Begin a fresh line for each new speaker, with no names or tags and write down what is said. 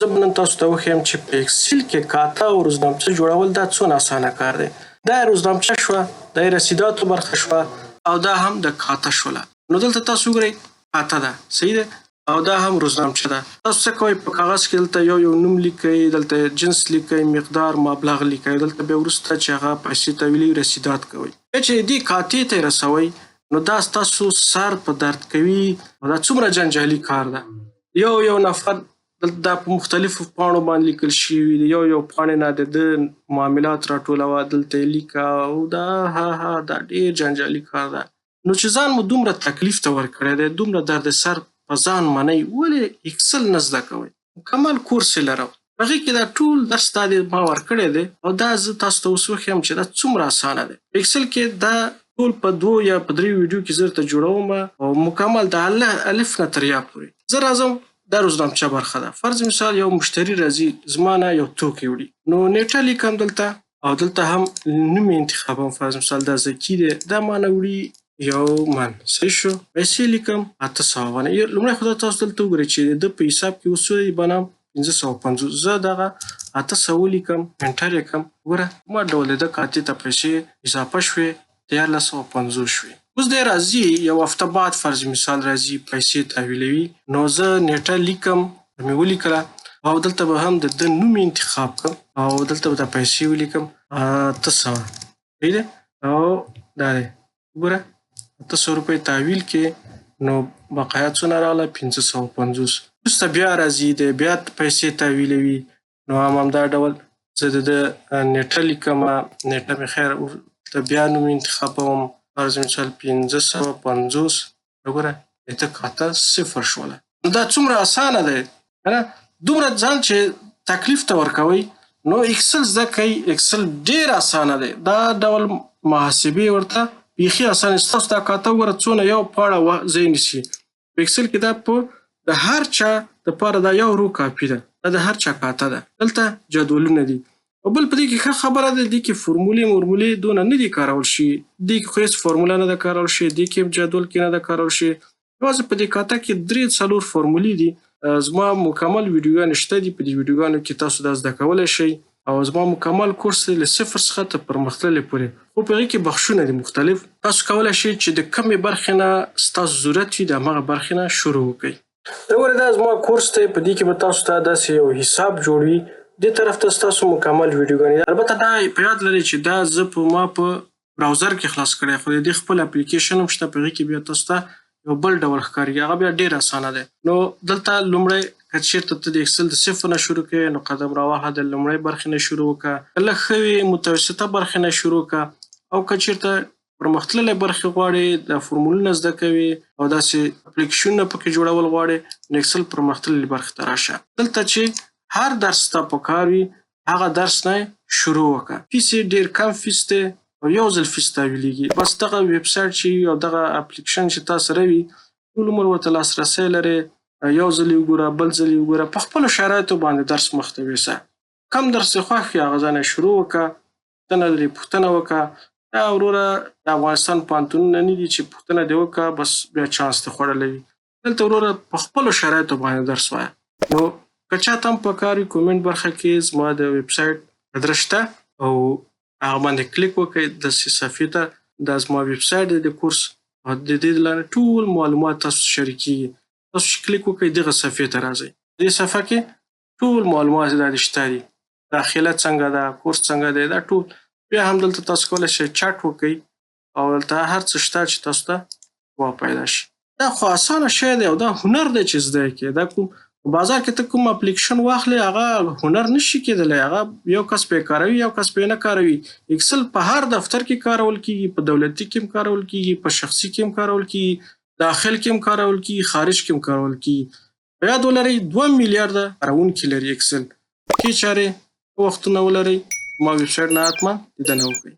زه به نن تاسو ته وښیم چې په اکسل کې کاته او روزنامچه جوړول دا څونه اسانه کار دی. دا روزنامچه شوه، دا رسیداتو برخه شوه او دا هم د کاته شوله. نو دلته تاسو وګورئ کاته ده، صحیح ده؟ او دا هم روزنامچه ده. تاسو څه کوئ؟ په کاغذ کې دلته یو نوم لیکئ، دلته جنس لیکئ، مقدار، مبلغ لیکئ، دلته بیا وروسته چې هغه پیسې تحویلوي رسیدات کوئ. بیا چې دې کاتې ته یې رسوئ نو دا ستاسو سر په درد کوي او دا څومره جنجالي کار ده. یو نفر دلته دا په مختلفو پاڼو باندې لیکل شوي دي، یو پاڼې نه د ده معاملات راټولوه، دلته یې لیکه او دا دا ډېر جنجالي کار ده. نو چې ځان مو دومره تکلیف ته ورکړی دی، دومره درد سر په ځان منئ، ولې اکسل نه زده کوئ؟ مکمل کورس یې لرم. هغې کې دا ټول درس دا ما ورکړی دی او دا زه تاسو ته اوس وښیم چې دا څومره اسانه دی. په اکسل کې دا ټول په 2 یا په 3 ویډیو کې زه درته جوړوم او مکمل د الف نه تر یا پورې. زه راځم دا روزنامچه برخه ده. فرض مثال یو مشتری راځي زما نه یو توکی وړي، نو نیټه لیکم دلته او دلته هم نوم یې انتخابوم. فرض مثال دا زکي دی، دا ما نه وړي 1 من، صحیح شو. پیسې لیکم 800 ونه. لومړی خو دا تاسو دلته وګورئ چې د په حساب کې اوس څو دی بنام 550. زه دغه 800 ولیکم، انټر یې کړم. وګوره کومه ډول د ده کاتې ته پیسې اضافه شوې، 1350 شوې. اوس دی راځي یو هفته بعد فرض مثال راځي پیسې تحویلوي، نو زه نیټه لیکم، مې ولیکله او دلته به هم د ده نوم انتخاب کړم او دلته به دا پیسې ولیکم 800. صحیح دی؟ او دا دی وګوره 800 روپۍ تحویل کې، نو بقایا څونه راغله 550. وروسته بیا راځي دی بیا پیسې تحویلوي، نو همدا ډول زه د ده نیټه لیکم، نیټه مې خیر بیا نوم انتخابوم، فرض مثال 550. وګوره د کاته 0 شوله. نو دا څومره اسانه دی کنه؟ دومره ځان چې تکلیف ته ورکوئ نو اکسل زده کوئ. اکسل ډېر اسانه دی. دا ډول محاسبې ورته بیخي اسانه. ستاسو دا کاته وګوره څونه یو پاڼه ځای نیسي. په اکسل کې دا د هر چا دپاره دا یو رو کاپي ده، دا د هر چا کاته ده. دلته جدولونه دي او بل په دې کې ښه خبره ده، دې کې فورمولې دونه نه دي کارول شوي. دې کې خو هېڅ فورموله نه ده کارول شوې، دې کې جدول کې نه ده کارول شوې. یوازې په دې کاته کې 3-4 فورمولې دي. زما مکمل ویډیوګانې شته دي، په دې ویډیوګانو کې تاسو دا زده کولی شئ او زما مکمل کورس دی له 0 څخه تر پرمختللې پورې. خو په هغې کې بخشونه دي مختلف. تاسو کولی شئ چې د کومې برخې نه ستاسو ضرورت وي د همغه برخې نه شروع وکړئ. وګورئ دا زما کورس دی، په دې کې به تاسو ته داسې یو حساب جوړوي. دې طرف ته ستاسو مکمل ویډیوګانې. البته دا په یاد لرئ چې دا زه ما په براوزر کې خلاص کړی، خو د دې خپل اپلیکیشن هم شته، په هغې کې بیا تاسو ته یو بل ډول ښکارېږي، هغه بیا ډېر اسانه دی. نو دلته لومړی که چېرته ته د اکسل د 0 نه شروع کوې نو قدم راواخله، د لومړۍ برخې نه شروع وکړه، که لږ ښه وي متوسطه برخې نه شروع کړه، او که چېرته پرمختللې برخې غواړې، د فورمولونه زده کوې او داسې اپلیکیشنونه پکې جوړول غواړې، نو اکسل پرمختللې برخې ته راشه. دلته چې هر درس ته پکار وي هغه درس نه شروع وکړه. فیس یې ډېر کم فیس دی او یو ځل فیس تحویلېږي. بس دغه ویبسایټ چې وي او دغه اپلیکیشن چې تا سره وي ټول عمر ورته لاسرسی لرې. یو ځل یې وګوره، بل ځل یې وګوره، په خپلو شرایطو باندې درس مخته یوسه. کم درس یې خوښ وي هغه ځای شروع وکړه. پوښتنه لري پوښتنه وکړه. یا وروره د افغانستان پوهنتونونه نه دي چې پوښتنه دې وکړه بس بیا چانس دې خوړلی وي. دلته وروره په خپلو شرایطو باندې درس وایه. نو که چاته هم پکار وي کومنټ برخه کې زما د ویبسایټ ادرس شته او هغه باندې کلیک وکړئ داسې صفحې ته. دا زما ویبسایټ دی د کورس او د دې لاندې ټول معلومات تاسو شریکېږي. تاسو چې کلیک وکړئ دغه صفحې ته راځئ. دې صفحه کې ټول معلومات دا شته دي، داخله څنګه ده، کورس څنګه دی، دا ټول. بیا هم دلته تاسو کولی شئ چټ وکړئ او دلته هر څه شته چې تاسو ته پیدا شي. دا خو اسانه شی دی او دا هنر دی چې زده یې کړې. دا کوم په بازار کې ته کوم اپلیکیشن واخلې هغه هنر نشي کېدلی. هغه یو کس پرې کاروي، یو کس پرې نه کاروي. اکسل په هر دفتر کې کارول کېږي، په دولتي کې هم کارول کېږي، په شخصي کې هم کارول کېږي، داخل کې هم کارول کېږي، خارج کې هم کارول کېږي. په یاد ولرئ 2 میلیارده کاروونکي لري اکسل. ښې چارې وختونه ولرئ. ما ویبسایټ نه حتما لیدنه وکړئ.